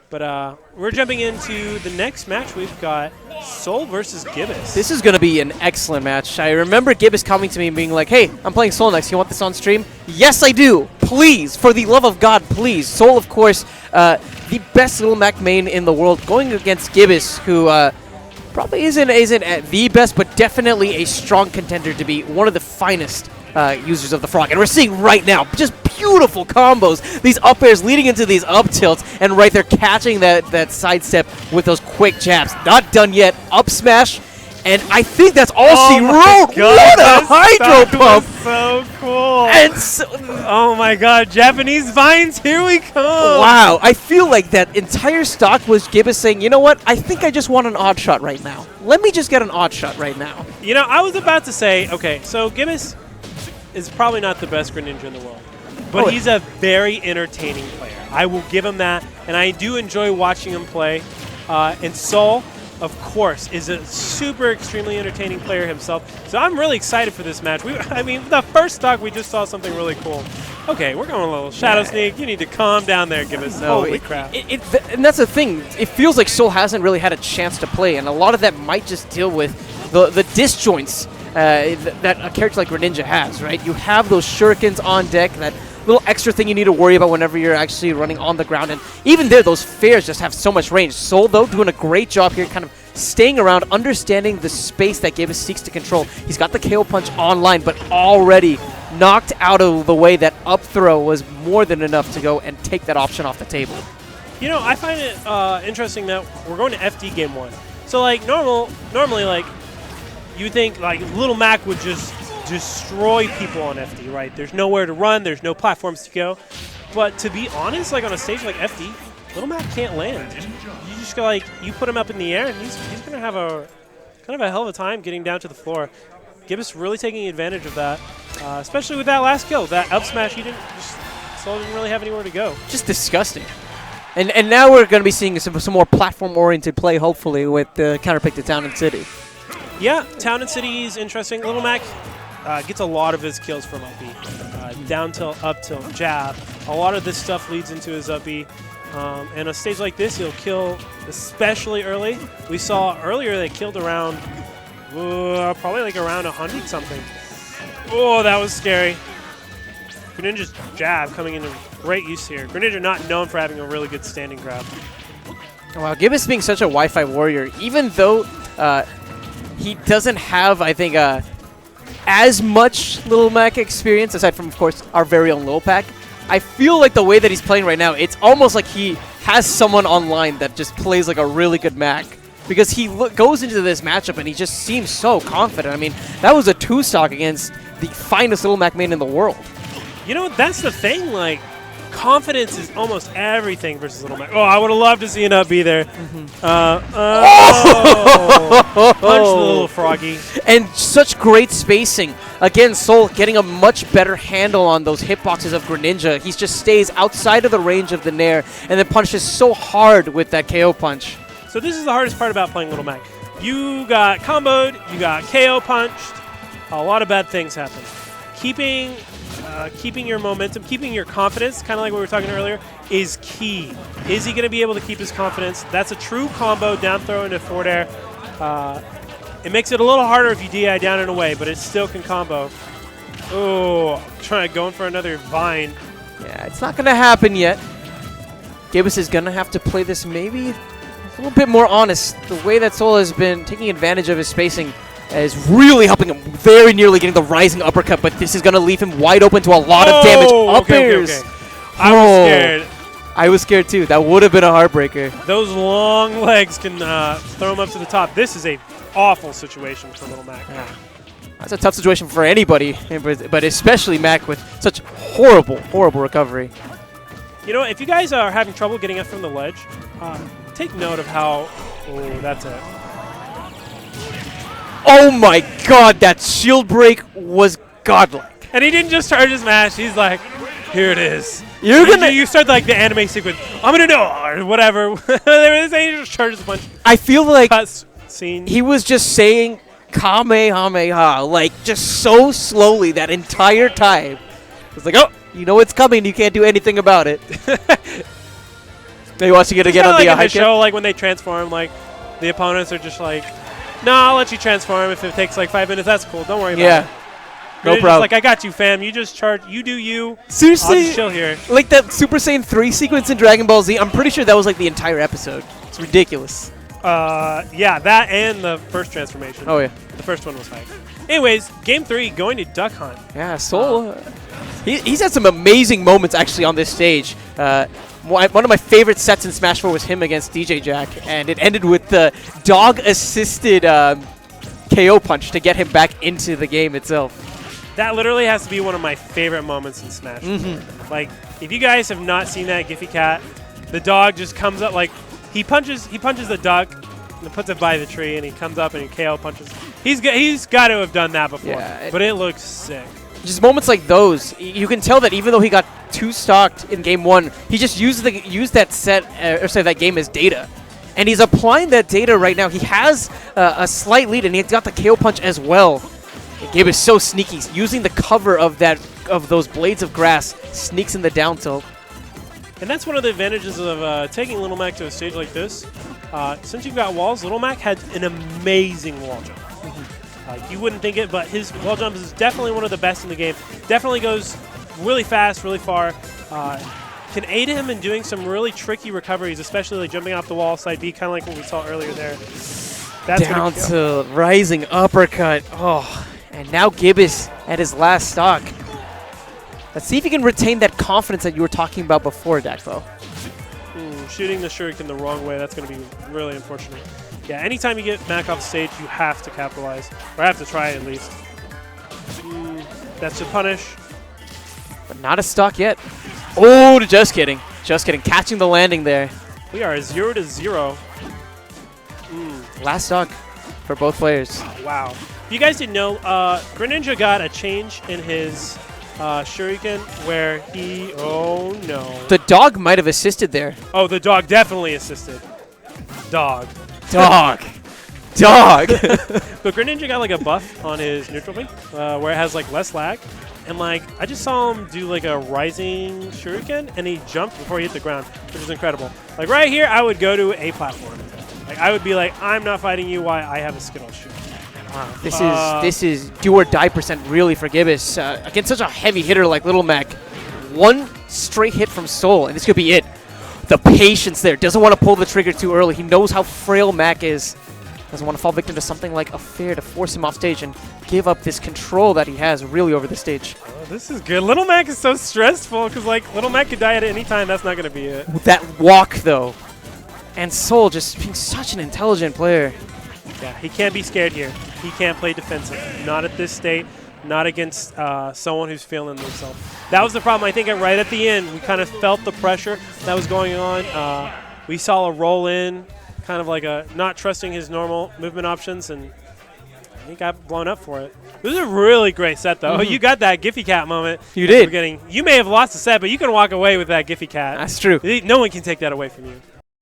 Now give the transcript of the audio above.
But we're jumping into the next match. We've got Sol versus Gibus. This is going to be an excellent match. I remember Gibus coming to me and being like, hey, I'm playing Sol next. You want this on stream? Yes, I do. Please. For the love of God, please. Sol, of course, the best Little Mac main in the world, going against Gibus, who probably isn't the best, but definitely a strong contender to be one of the finest users of the frog. And we're seeing right now just beautiful combos, these up airs leading into these up tilts, and right there catching that sidestep with those quick jabs. Not done yet. Up smash, and I think that's all she wrote. What a hydro pump! So cool. And oh my God, Japanese vines, here we come. Wow, I feel like that entire stock was Gibus saying, you know what, I think I just want an odd shot right now. Let me just get an odd shot right now. You know, I was about to say, okay, so Gibus is probably not the best Greninja in the world, but he's a very entertaining player. I will give him that, and I do enjoy watching him play. And Sol, of course, is a super extremely entertaining player himself. So I'm really excited for this match. I mean, the first stock, we just saw something really cool. Okay, we're going a little Shadow Sneak. You need to calm down there, Gibus. No, holy crap. And that's the thing. It feels like Sol hasn't really had a chance to play, and a lot of that might just deal with the disjoints that a character like Greninja has, right? You have those shurikens on deck, that little extra thing you need to worry about whenever you're actually running on the ground. And even there, those fares just have so much range. Sol, though, doing a great job here, kind of staying around, understanding the space that Gibus seeks to control. He's got the KO punch online, but already knocked out of the way. That up throw was more than enough to go and take that option off the table. You know, I find it interesting that we're going to FD game 1. So, like, normally, like, you think, like, Little Mac would just destroy people on FD, right? There's nowhere to run. There's no platforms to go. But to be honest, like, on a stage like FD, Little Mac can't land. You just go, like, you put him up in the air, and he's going to have a kind of a hell of a time getting down to the floor. Gibus really taking advantage of that, especially with that last kill. That up smash, Sol didn't really have anywhere to go. Just disgusting. And now we're going to be seeing some more platform-oriented play, hopefully, with the counterpick to Town and City. Yeah, Town and City is interesting. Little Mac gets a lot of his kills from up B. Down tilt, up tilt, jab. A lot of this stuff leads into his up B. And a stage like this, he'll kill especially early. We saw earlier they killed around, probably like around 100 something. Oh, that was scary. Greninja's jab coming into great use here. Greninja not known for having a really good standing grab. Wow, Gibus being such a Wi-Fi warrior, even though he doesn't have, I think, as much Little Mac experience, aside from, of course, our very own Lil Pack, I feel like the way that he's playing right now, it's almost like he has someone online that just plays like a really good Mac. Because he goes into this matchup and he just seems so confident. I mean, that was a 2-stock against the finest Little Mac main in the world. You know, that's the thing, like, confidence is almost everything versus Little Mac. Oh, I would have loved to see an up B there. Punch the little froggy. And such great spacing. Again, Sol getting a much better handle on those hitboxes of Greninja. He just stays outside of the range of the Nair and then punishes so hard with that KO punch. So this is the hardest part about playing Little Mac. You got comboed, you got KO punched, a lot of bad things happen. Keeping your momentum, keeping your confidence, kind of like what we were talking earlier, is key. Is he going to be able to keep his confidence? That's a true combo, down throw into forward air. It makes it a little harder if you DI down and away, but it still can combo. Oh, going for another vine. Yeah, it's not going to happen yet. Gibus is going to have to play this maybe a little bit more honest. The way that Sol has been taking advantage of his spacing is really helping him, very nearly getting the rising uppercut, but this is going to leave him wide open to a lot of damage. Up airs. Okay. I was scared. I was scared too. That would have been a heartbreaker. Those long legs can throw him up to the top. This is a awful situation for Little Mac. Yeah. That's a tough situation for anybody, but especially Mac with such horrible, horrible recovery. You know, if you guys are having trouble getting up from the ledge, take note of how... Oh, that's it. Oh my god, that shield break was godlike. And he didn't just charge his mash. He's like, here it is. You start like the anime sequence. I'm gonna know or whatever. This angel just charges a bunch. I feel like scene. He was just saying Kamehameha, like just so slowly that entire time. It's like, oh, you know it's coming. You can't do anything about it. They watching it again on like the in the high kick? show, like when they transform, like the opponents are just like, "No, I'll let you transform if it takes like 5 minutes. That's cool. Don't worry about it." Yeah. No Greninja's problem. like, I got you, fam. You just charge. You do you. I'll Seriously, just chill here. like that Super Saiyan 3 sequence in Dragon Ball Z, I'm pretty sure that was like the entire episode. It's ridiculous. Yeah, that and the first transformation. Oh, yeah. The first one was hype. Anyways, game 3, going to Duck Hunt. Yeah, Sol, he's had some amazing moments actually on this stage. One of my favorite sets in Smash 4 was him against DJ Jack, and it ended with the dog-assisted KO punch to get him back into the game itself. That literally has to be one of my favorite moments in Smash. Like, if you guys have not seen that Giphy Cat, the dog just comes up, like, he punches the duck and puts it by the tree, and he comes up and he KO punches. He's got to have done that before, Yeah, but it looks sick. Just moments like those, you can tell that even though he got 2 stocked in game 1, he just used that set that game as data, and he's applying that data right now. He has a slight lead, and he's got the KO punch as well. Gibus is so sneaky, he's using the cover of those blades of grass, sneaks in the down tilt. And that's one of the advantages of taking Little Mac to a stage like this. Since you've got walls, Little Mac had an amazing wall jump. You wouldn't think it, but his wall jump is definitely one of the best in the game. Definitely goes really fast, really far. Can aid him in doing some really tricky recoveries, especially like jumping off the wall, side B, kind of like what we saw earlier there. That's Down to rising uppercut. Oh, and now Gibus at his last stock. Let's see if he can retain that confidence that you were talking about before, Dakpo. Shooting the shuriken the wrong way, that's going to be really unfortunate. Yeah, anytime you get Mac off stage, you have to capitalize. Or have to try at least. That's a punish. But not a stock yet. Oh, just kidding. Just kidding. Catching the landing there. We are 0-0. Last stock for both players. Wow. If you guys didn't know, Greninja got a change in his shuriken where he... Oh, no. The dog might have assisted there. Oh, the dog definitely assisted. Dog. Dog. But Greninja got like a buff on his neutral wing where it has like less lag. And like, I just saw him do like a rising shuriken and he jumped before he hit the ground, which is incredible. Like right here, I would go to a platform. Like I would be like, I'm not fighting you while I have a Skittle shoot. Wow. This is do or die percent really for Gibus. Against such a heavy hitter like Little Mac. One straight hit from Sol, and this could be it. The patience there. Doesn't want to pull the trigger too early. He knows how frail Mac is. Doesn't want to fall victim to something like a fair to force him off stage and give up this control that he has really over the stage. Oh, this is good. Little Mac is so stressful because like Little Mac could die at any time. That's not going to be it. That walk though. And Sol just being such an intelligent player. Yeah, he can't be scared here. He can't play defensive. Not at this state. Not against someone who's feeling themselves. That was the problem. I think right at the end, we kind of felt the pressure that was going on. We saw a roll in, kind of like a not trusting his normal movement options, and he got blown up for it. This is a really great set, though. You got that Giphy Cat moment. You did. You may have lost the set, but you can walk away with that Giphy Cat. That's true. No one can take that away from you.